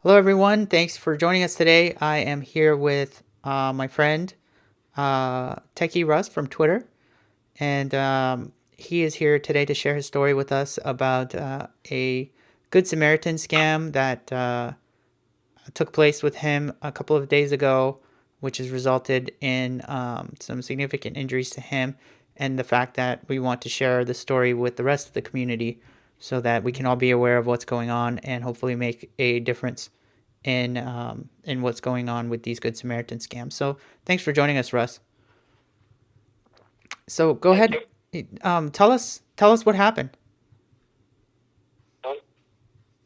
Hello, everyone. Thanks for joining us today. I am here with my friend, Techie Russ from Twitter, and he is here today to share his story with us about a Good Samaritan scam that took place with him a couple of days ago, which has resulted in some significant injuries to him, and the fact that we want to share the story with the rest of the community so that we can all be aware of what's going on and hopefully make a difference in what's going on with these Good Samaritan scams. So thanks for joining us, Russ. So go Thank ahead, you. tell us what happened. Um,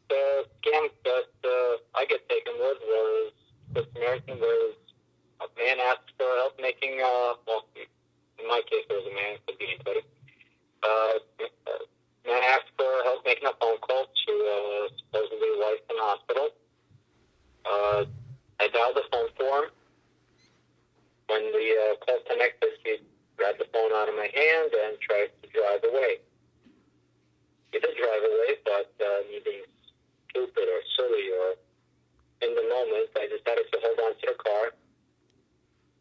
the scam that I get taken with was the Samaritan was a man asked for help making, well, in my case, it was a man, it could be anybody. Man asked for help making a phone call to supposedly a wife in the hospital. Uh, I dialed the phone for him. When the call connected, he grabbed the phone out of my hand and tried to drive away. He did drive away, but me being stupid or silly or in the moment, I decided to hold on to the car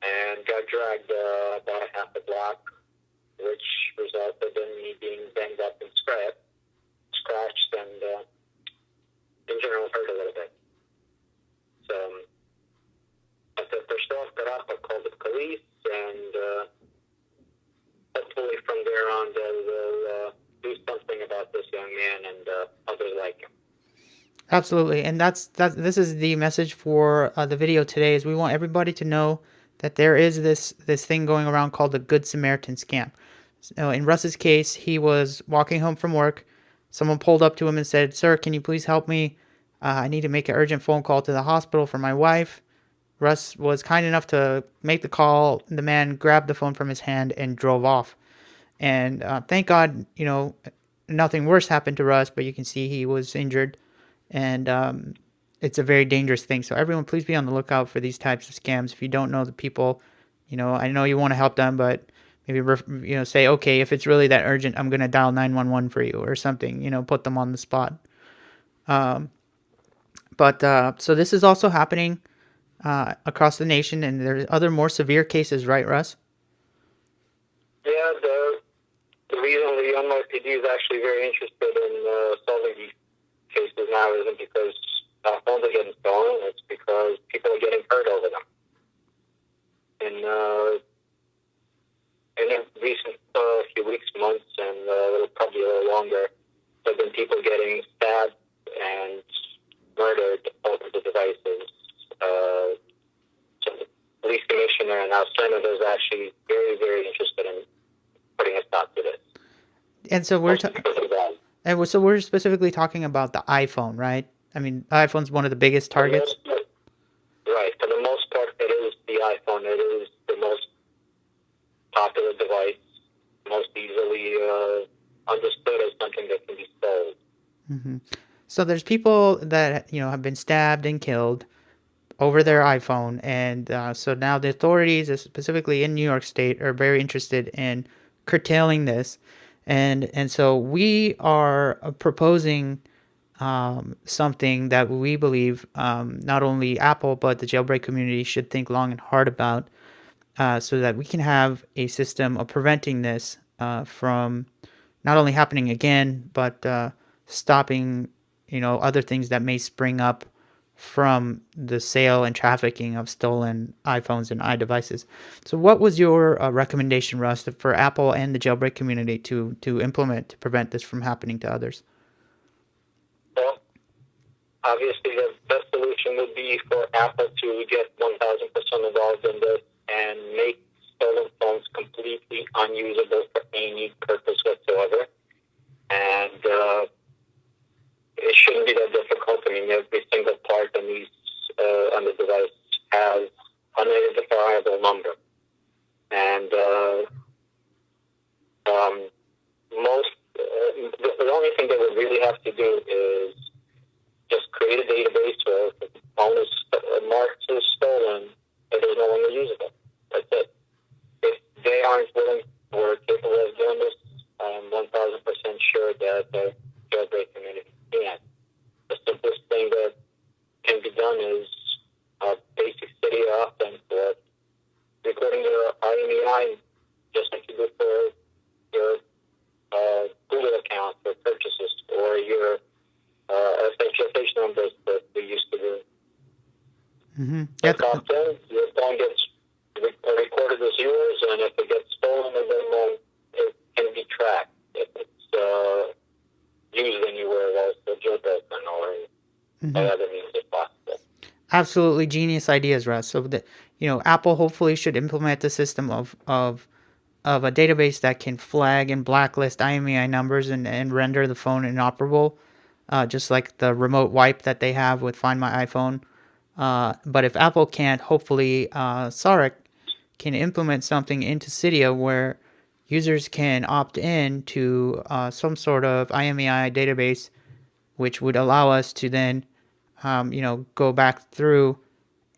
and got dragged about a half a block, which resulted in me being banged up and scratched, and in general hurt a little bit. So after the first off got up, I called the police, and hopefully from there on they will do something about this young man and others like him. Absolutely, and this is the message for the video today. Is we want everybody to know that there is this thing going around called the Good Samaritan scam. So in Russ's case, he was walking home from work. Someone pulled up to him and said, "Sir, can you please help me? I need to make an urgent phone call to the hospital for my wife." Russ was kind enough to make the call. The man grabbed the phone from his hand and drove off. And thank God, nothing worse happened to Russ, but you can see he was injured. And it's a very dangerous thing. So everyone, please be on the lookout for these types of scams. If you don't know the people, I know you want to help them, but maybe say, okay, if it's really that urgent, I'm gonna dial 911 for you or something. Put them on the spot. Um, but so this is also happening across the nation, and there's other more severe cases, right, Russ? Yeah, the reason the NYPD is actually very interested in solving these cases now isn't because phones are getting stolen. It's because people are getting hurt over them. In the recent few weeks, months, and probably a little longer, there have been people getting stabbed and murdered over the devices. So the police commissioner and our senator is actually very, very interested in putting a stop to this. And so Mostly because of that. we're specifically talking about the iPhone, right? I mean, iPhone's one of the biggest For the targets. most part, right. For the most part, it is the iPhone. It is the most popular device, most easily understood as something that can be sold. hmm So there's people that have been stabbed and killed over their iPhone, and so now the authorities, specifically in New York State, are very interested in curtailing this, and so we are proposing something that we believe not only Apple but the jailbreak community should think long and hard about, so that we can have a system of preventing this from not only happening again, but stopping, other things that may spring up from the sale and trafficking of stolen iPhones and iDevices. So, what was your recommendation, Russ, for Apple and the jailbreak community to implement to prevent this from happening to others? Well, obviously, the best solution would be for Apple to get 1,000% involved in this and make stolen phones completely unusable for any purpose whatsoever. And it shouldn't be that difficult. I mean, every single part on the device has an identifiable number. And the only thing they would really have to do is just create a database where if the phone is marked as stolen, it is no longer usable. That's it. If they aren't willing or capable of doing this, I'm 1,000% sure that the jailbreak community can. The simplest thing that can be Yeah, Like often, your phone gets recorded as yours, and if it gets stolen, then it can be tracked. If it's used anywhere else, the jailbroken or by other means if possible. absolutely genius ideas, Russ. So that Apple hopefully should implement the system of a database that can flag and blacklist IMEI numbers and render the phone inoperable, just like the remote wipe that they have with Find My iPhone. But if Apple can't, hopefully Sarek can implement something into Cydia where users can opt in to some sort of IMEI database, which would allow us to then, go back through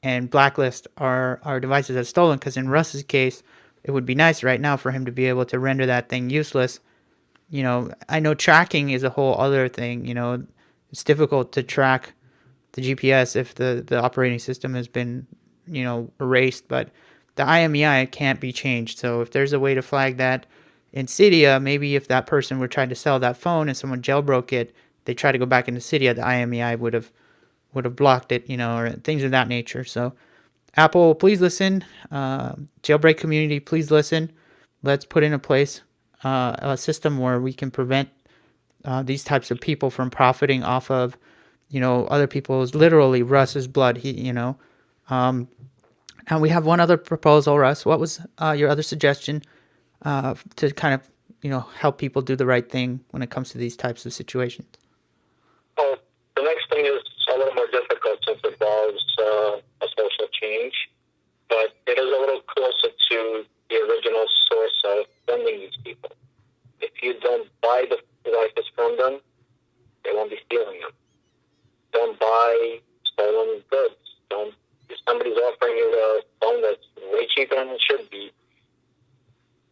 and blacklist our devices as stolen. Because in Russ's case, it would be nice right now for him to be able to render that thing useless. I know tracking is a whole other thing. It's difficult to track the GPS if the operating system has been, erased, but the IMEI can't be changed. So if there's a way to flag that in Cydia, maybe if that person were trying to sell that phone and someone jailbroke it, they try to go back into Cydia, the IMEI would have blocked it, or things of that nature. So Apple, please listen. Jailbreak community, please listen. Let's put in place a system where we can prevent these types of people from profiting off of, other people's, literally Russ's blood. And we have one other proposal, Russ. What was your other suggestion to kind of, help people do the right thing when it comes to these types of situations? Well, the next thing is a little more difficult since it involves a social change, but it is a little closer to the original source of funding these people. If you don't buy the devices from them, they won't be stealing them. Don't buy stolen goods. If somebody's offering you a phone that's way cheaper than it should be,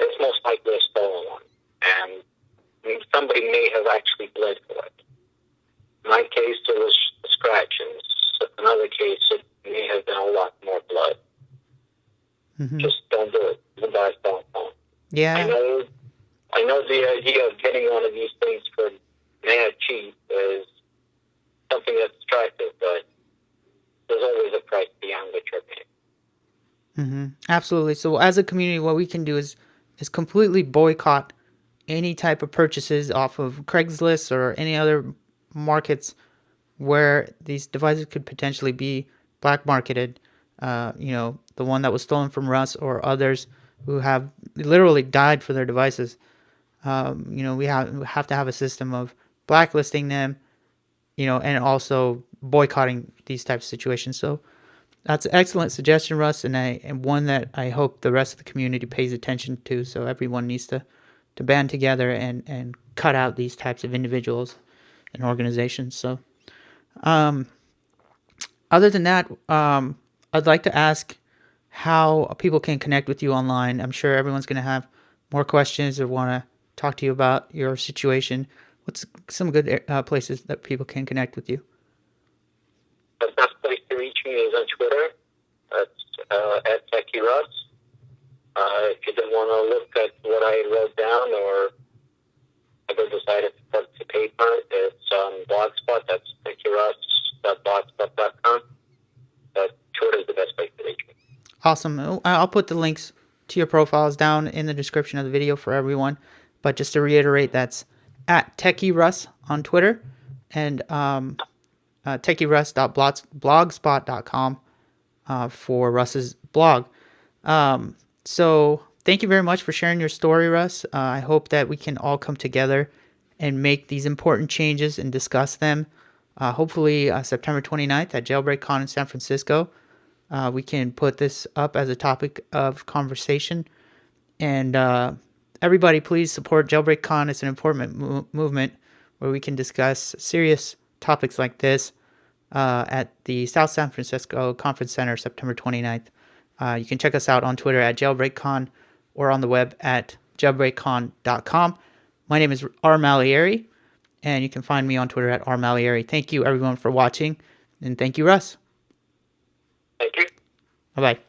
it's most likely a stolen one. And somebody may have actually bled for it. In my case, it was a scratch. In another case, it may have been a lot more blood. Just don't do it. Don't buy a stolen phone. Yeah. I know the idea of getting one of these things for mad cheap is something that's attractive, but there's always a price beyond what you're paying. Absolutely. So as a community, what we can do is completely boycott any type of purchases off of Craigslist or any other markets where these devices could potentially be black marketed. The one that was stolen from Russ or others who have literally died for their devices. We have to have a system of blacklisting them, and also boycotting these types of situations. So that's an excellent suggestion, Russ, and one that I hope the rest of the community pays attention to. So everyone needs to band together and cut out these types of individuals and organizations. So, other than that, I'd like to ask how people can connect with you online. I'm sure everyone's going to have more questions or want to talk to you about your situation. What's some good places that people can connect with you? The best place to reach me is on Twitter. That's at Techie Russ. If you didn't want to look at what I wrote down or ever decided to participate on it, it's on Blogspot. That's techieruss.blogspot.com. But Twitter is the best place to reach me. Awesome. I'll put the links to your profiles down in the description of the video for everyone. But just to reiterate, that's at TechieRuss on Twitter and techieruss.blogspot.com for Russ's blog. So thank you very much for sharing your story, Russ. I hope that we can all come together and make these important changes and discuss them. Hopefully September 29th at JailbreakCon in San Francisco. We can put this up as a topic of conversation. And everybody, please support JailbreakCon. It's an important movement where we can discuss serious topics like this at the South San Francisco Conference Center, September 29th. You can check us out on Twitter at JailbreakCon or on the web at jailbreakcon.com. My name is R. Malieri, and you can find me on Twitter at R. Malieri. Thank you, everyone, for watching, and thank you, Russ. Thank you. Bye-bye.